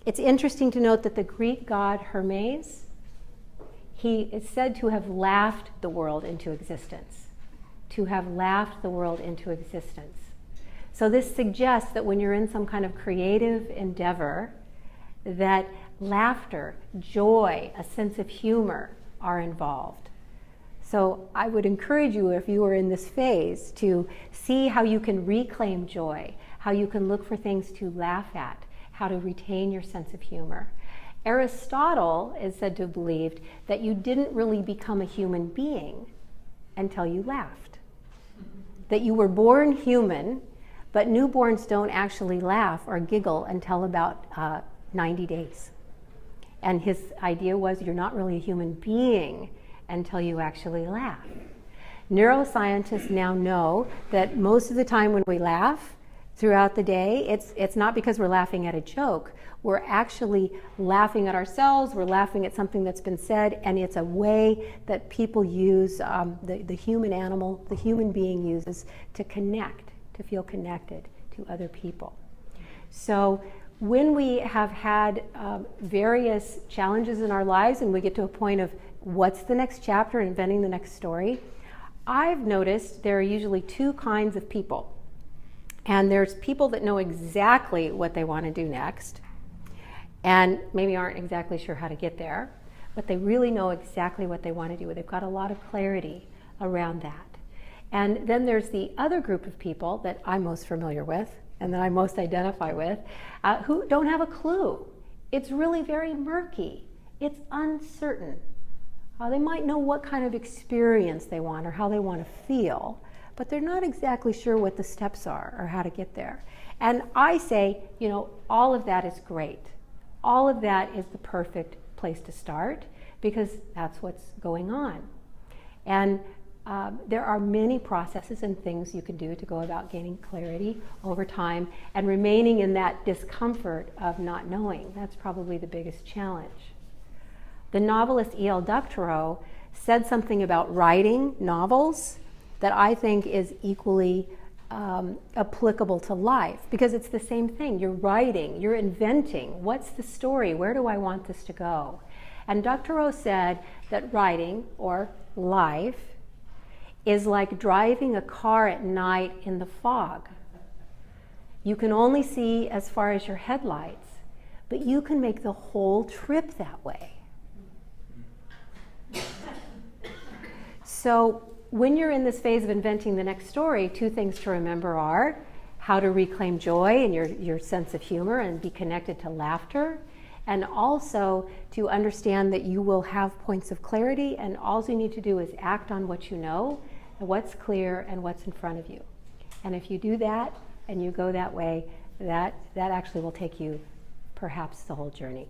It's interesting to note that the Greek god Hermes, he is said to have laughed the world into existence. To have laughed the world into existence. So this suggests that when you're in some kind of creative endeavor, that laughter, joy, a sense of humor are involved. So I would encourage you, if you are in this phase, to see how you can reclaim joy, how you can look for things to laugh at, how to retain your sense of humor. Aristotle is said to have believed that you didn't really become a human being until you laughed. That you were born human, but newborns don't actually laugh or giggle until about 90 days. And his idea was you're not really a human being until you actually laugh. Neuroscientists now know that most of the time when we laugh throughout the day, it's not because we're laughing at a joke. We're actually laughing at ourselves, we're laughing at something that's been said, and it's a way that people use, the human animal, the human being uses to connect, to feel connected to other people. So when we have had various challenges in our lives and we get to a point of what's the next chapter, inventing the next story, I've noticed there are usually two kinds of people. And there's people that know exactly what they want to do next and maybe aren't exactly sure how to get there, but they really know exactly what they want to do. They've got a lot of clarity around that. And then there's the other group of people that I'm most familiar with and that I most identify with, who don't have a clue. It's really very murky. It's uncertain. They might know what kind of experience they want or how they want to feel, but they're not exactly sure what the steps are or how to get there. And I say, all of that is great. All of that is the perfect place to start because that's what's going on. And there are many processes and things you can do to go about gaining clarity over time and remaining in that discomfort of not knowing. That's probably the biggest challenge. The novelist E.L. Doctorow said something about writing novels that I think is equally applicable to life, because it's the same thing. You're writing, you're inventing. What's the story? Where do I want this to go? And Doctorow said that writing, or life, is like driving a car at night in the fog. You can only see as far as your headlights, but you can make the whole trip that way. So when you're in this phase of inventing the next story, two things to remember are how to reclaim joy and your sense of humor and be connected to laughter, and also to understand that you will have points of clarity, and all you need to do is act on what you know, and what's clear, and what's in front of you. And if you do that and you go that way, that actually will take you perhaps the whole journey.